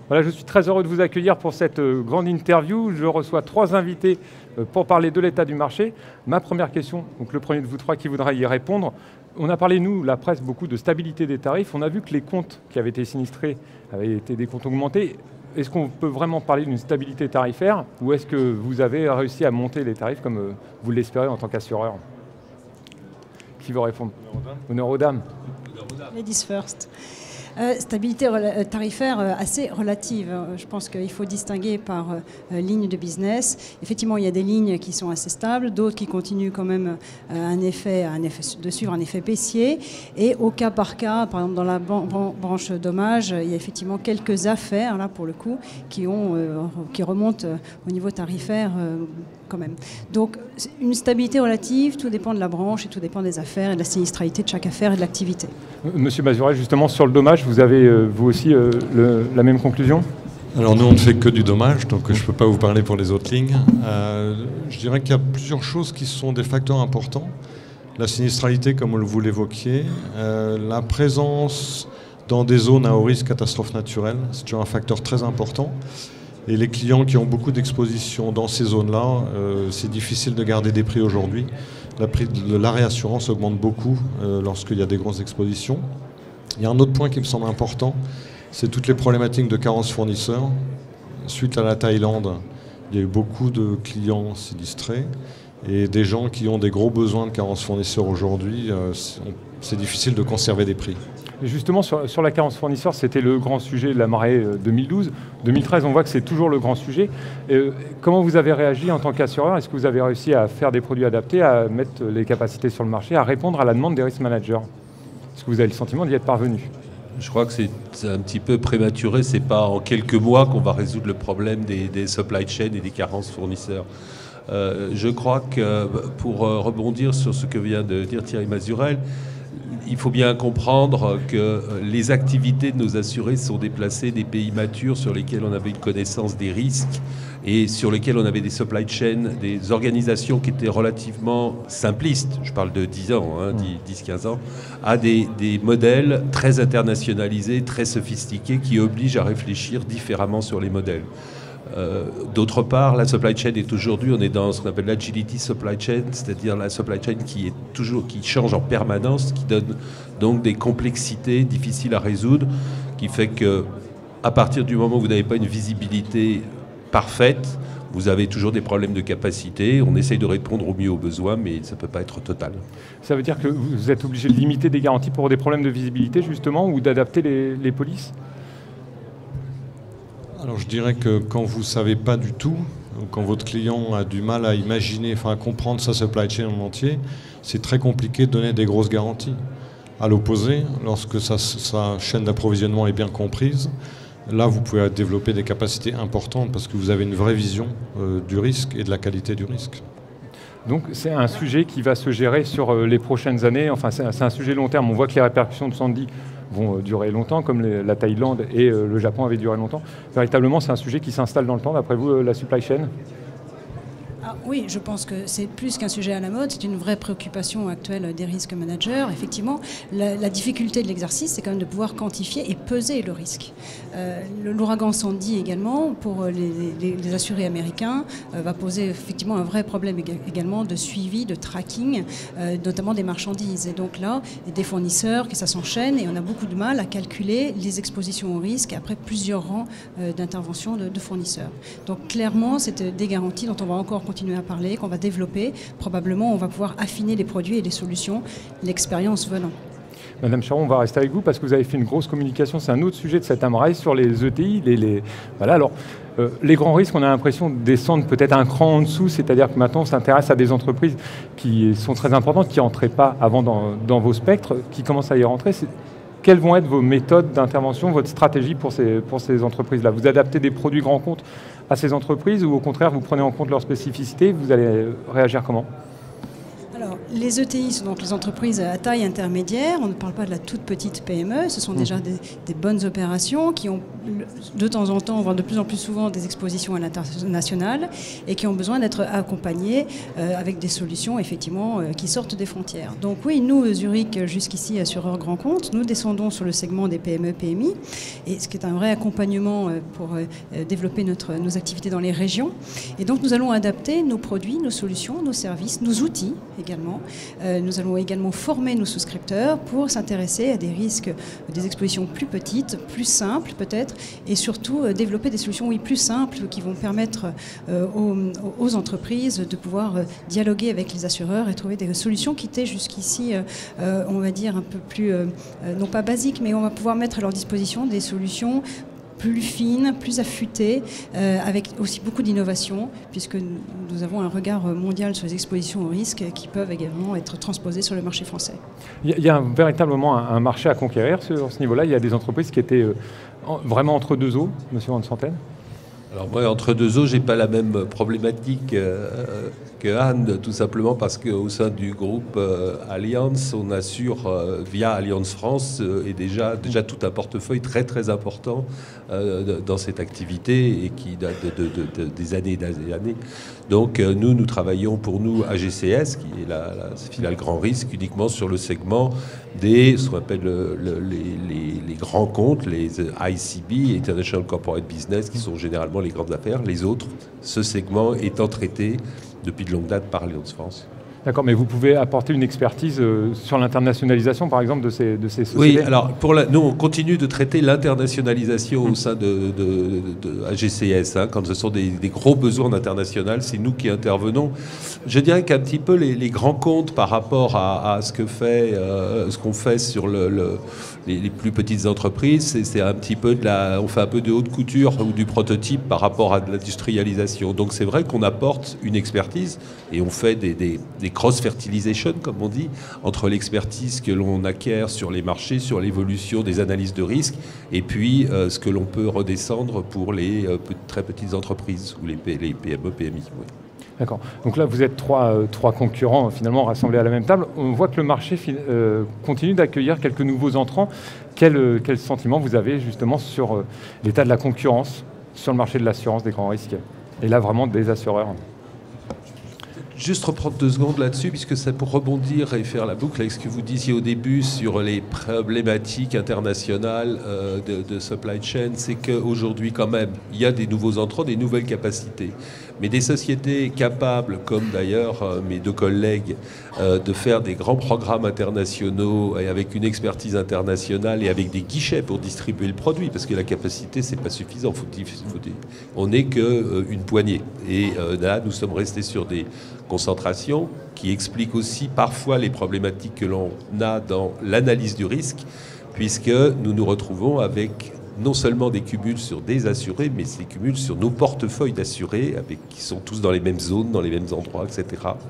Voilà, je suis très heureux de vous accueillir pour cette grande interview. Je reçois 3 invités pour parler de l'état du marché. Ma première question, donc le premier de vous 3 qui voudra y répondre. On a parlé, nous, la presse, beaucoup de stabilité des tarifs. On a vu que les comptes qui avaient été sinistrés avaient été des comptes augmentés. Est-ce qu'on peut vraiment parler d'une stabilité tarifaire ou est-ce que vous avez réussi à monter les tarifs comme vous l'espérez en tant qu'assureur? Qui veut répondre? Honneur aux dames. Ladies first. Stabilité tarifaire assez relative. Je pense qu'il faut distinguer par ligne de business. Effectivement, il y a des lignes qui sont assez stables, d'autres qui continuent quand même de suivre un effet baissier. Et au cas par cas, par exemple dans la branche dommages, il y a effectivement quelques affaires, là pour le coup, qui remontent au niveau tarifaire quand même. Donc une stabilité relative, tout dépend de la branche et tout dépend des affaires et de la sinistralité de chaque affaire et de l'activité. Monsieur Mazurel, justement sur le dommage, vous avez vous aussi la même conclusion? Alors nous on ne fait que du dommage, donc je ne peux pas vous parler pour les autres lignes. Je dirais qu'il y a plusieurs choses qui sont des facteurs importants. La sinistralité, comme vous l'évoquiez, la présence dans des zones à haut risque catastrophe naturelle, c'est toujours un facteur très important. Et les clients qui ont beaucoup d'exposition dans ces zones-là, c'est difficile de garder des prix aujourd'hui. Le prix de la réassurance augmente beaucoup lorsqu'il y a des grosses expositions. Il y a un autre point qui me semble important, c'est toutes les problématiques de carence fournisseurs. Suite à la Thaïlande, il y a eu beaucoup de clients sinistrés et des gens qui ont des gros besoins de carence fournisseurs aujourd'hui. C'est difficile de conserver des prix. Et justement, sur la carence fournisseur, c'était le grand sujet de la marée 2012. 2013, on voit que c'est toujours le grand sujet. Comment vous avez réagi en tant qu'assureur? Est-ce que vous avez réussi à faire des produits adaptés, à mettre les capacités sur le marché, à répondre à la demande des risk managers? Est-ce que vous avez le sentiment d'y être parvenu? Je crois que c'est un petit peu prématuré. Ce n'est pas en quelques mois qu'on va résoudre le problème des supply chains et des carences fournisseurs. Je crois que pour rebondir sur ce que vient de dire Thierry Mazurel, il faut bien comprendre que les activités de nos assurés sont déplacées des pays matures sur lesquels on avait une connaissance des risques et sur lesquels on avait des supply chains, des organisations qui étaient relativement simplistes, je parle de 10 ans, 10-15 ans, à des modèles très internationalisés, très sophistiqués qui obligent à réfléchir différemment sur les modèles. D'autre part, la supply chain est aujourd'hui, on est dans ce qu'on appelle l'agility supply chain, c'est-à-dire la supply chain qui change en permanence, qui donne donc des complexités difficiles à résoudre, qui fait que à partir du moment où vous n'avez pas une visibilité parfaite, vous avez toujours des problèmes de capacité. On essaye de répondre au mieux aux besoins, mais ça ne peut pas être total. Ça veut dire que vous êtes obligé de limiter des garanties pour des problèmes de visibilité justement, ou d'adapter les polices? Alors je dirais que quand vous ne savez pas du tout, ou quand votre client a du mal à imaginer, à comprendre sa supply chain en entier, c'est très compliqué de donner des grosses garanties. À l'opposé, lorsque sa chaîne d'approvisionnement est bien comprise, là vous pouvez développer des capacités importantes parce que vous avez une vraie vision du risque et de la qualité du risque. Donc c'est un sujet qui va se gérer sur les prochaines années, enfin c'est un sujet long terme. On voit que les répercussions de Sandy vont durer longtemps, comme la Thaïlande et le Japon avaient duré longtemps. Véritablement, c'est un sujet qui s'installe dans le temps, d'après vous, la supply chain? Oui, je pense que c'est plus qu'un sujet à la mode, c'est une vraie préoccupation actuelle des risques managers. Effectivement, la difficulté de l'exercice, c'est quand même de pouvoir quantifier et peser le risque. L'ouragan Sandy également, pour les assurés américains, va poser effectivement un vrai problème également de suivi, de tracking, notamment des marchandises. Et donc là, des fournisseurs, que ça s'enchaîne, et on a beaucoup de mal à calculer les expositions au risque après plusieurs rangs d'intervention de fournisseurs. Donc clairement, c'est des garanties dont on va encore continuer à parler, qu'on va développer. Probablement, on va pouvoir affiner les produits et les solutions, l'expérience venant. Madame Charon, on va rester avec vous parce que vous avez fait une grosse communication. C'est un autre sujet de cette AMRAE sur les ETI. Voilà, alors, les grands risques, on a l'impression de descendre peut-être un cran en dessous, c'est-à-dire que maintenant, on s'intéresse à des entreprises qui sont très importantes, qui n'entraient pas avant dans vos spectres, qui commencent à y rentrer. Quelles vont être vos méthodes d'intervention, votre stratégie pour ces entreprises-là? Vous adaptez des produits grands comptes à ces entreprises ou au contraire, vous prenez en compte leurs spécificités? Vous allez réagir comment? Alors, les ETI sont donc les entreprises à taille intermédiaire. On ne parle pas de la toute petite PME. Ce sont déjà des bonnes opérations qui ont de temps en temps, voire de plus en plus souvent, des expositions à l'international et qui ont besoin d'être accompagnés avec des solutions effectivement qui sortent des frontières. Donc oui, nous, Zurich, jusqu'ici, assureur grand compte, nous descendons sur le segment des PME, PMI, et ce qui est un vrai accompagnement pour développer nos activités dans les régions. Et donc nous allons adapter nos produits, nos solutions, nos services, nos outils également. Nous allons également former nos souscripteurs pour s'intéresser à des risques, des expositions plus petites, plus simples peut-être, et surtout développer des solutions plus simples qui vont permettre aux entreprises de pouvoir dialoguer avec les assureurs et trouver des solutions qui étaient jusqu'ici, on va dire, un peu plus, non pas basiques, mais on va pouvoir mettre à leur disposition des solutions plus fines, plus affûtées, avec aussi beaucoup d'innovation, puisque nous avons un regard mondial sur les expositions au risque qui peuvent également être transposées sur le marché français. Il y a véritablement un marché à conquérir sur ce niveau-là. Il y a des entreprises qui étaient vraiment entre deux eaux, monsieur Van Santen. Alors moi, entre deux eaux, j'ai pas la même problématique que Anne, tout simplement parce qu'au sein du groupe Allianz, on assure via Allianz France et déjà tout un portefeuille très très important dans cette activité et qui date des années et des années. Donc nous travaillons pour nous AGCS, qui est la filiale grand risque, uniquement sur le segment des, ce qu'on appelle les grands comptes, les ICB, International Corporate Business, qui sont généralement les grandes affaires. Les autres, ce segment étant traité depuis de longue date par Allianz France. D'accord, mais vous pouvez apporter une expertise sur l'internationalisation, par exemple, de ces sociétés? Oui, alors nous, on continue de traiter l'internationalisation au sein de AGCS. Quand ce sont des gros besoins internationaux, c'est nous qui intervenons. Je dirais qu'un petit peu les grands comptes par rapport à ce qu'on fait sur les plus petites entreprises, c'est un petit peu on fait un peu de haute couture ou du prototype par rapport à de l'industrialisation. Donc c'est vrai qu'on apporte une expertise et on fait des cross-fertilisation, comme on dit, entre l'expertise que l'on acquiert sur les marchés, sur l'évolution des analyses de risque, et puis ce que l'on peut redescendre pour les très petites entreprises ou les PME, PMI. Oui. D'accord. Donc là, vous êtes trois concurrents finalement rassemblés à la même table. On voit que le marché continue d'accueillir quelques nouveaux entrants. Quel sentiment vous avez justement sur l'état de la concurrence sur le marché de l'assurance des grands risques? Et là, vraiment des assureurs. Juste reprendre 2 secondes là-dessus, puisque c'est pour rebondir et faire la boucle avec ce que vous disiez au début sur les problématiques internationales de supply chain, c'est qu'aujourd'hui quand même, il y a des nouveaux entrants, des nouvelles capacités. Mais des sociétés capables, comme d'ailleurs mes 2 collègues, de faire des grands programmes internationaux et avec une expertise internationale et avec des guichets pour distribuer le produit, parce que la capacité, c'est pas suffisant. On n'est qu'une poignée. Et là, nous sommes restés sur des concentrations qui expliquent aussi parfois les problématiques que l'on a dans l'analyse du risque, puisque nous nous retrouvons avec non seulement des cumuls sur des assurés, mais des cumuls sur nos portefeuilles d'assurés, qui sont tous dans les mêmes zones, dans les mêmes endroits, etc.,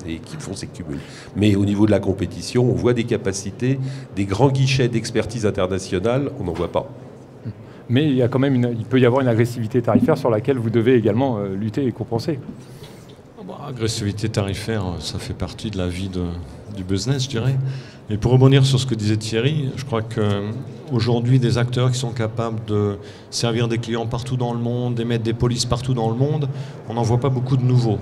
et qui font ces cumuls. Mais au niveau de la compétition, on voit des capacités, des grands guichets d'expertise internationale, on n'en voit pas. Mais il y a quand même il peut y avoir une agressivité tarifaire sur laquelle vous devez également lutter et compenser. Agressivité tarifaire, ça fait partie de la vie du business, je dirais. Mais pour rebondir sur ce que disait Thierry, je crois qu'aujourd'hui, des acteurs qui sont capables de servir des clients partout dans le monde, d'émettre des polices partout dans le monde, on n'en voit pas beaucoup de nouveaux.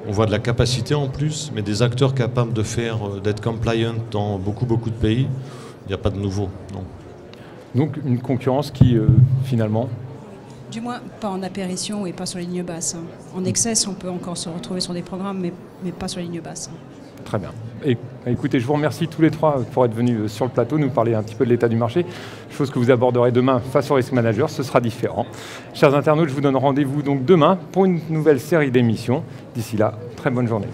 On voit de la capacité en plus, mais des acteurs capables d'être compliant dans beaucoup de pays, il n'y a pas de nouveaux, non. Donc une concurrence qui, finalement... Du moins, pas en apparition et pas sur les lignes basses. En excess, on peut encore se retrouver sur des programmes, mais pas sur les lignes basses. Très bien. Et, écoutez, je vous remercie tous les 3 pour être venus sur le plateau, nous parler un petit peu de l'état du marché, chose que vous aborderez demain face au Risk Manager, ce sera différent. Chers internautes, je vous donne rendez-vous donc demain pour une nouvelle série d'émissions. D'ici là, très bonne journée.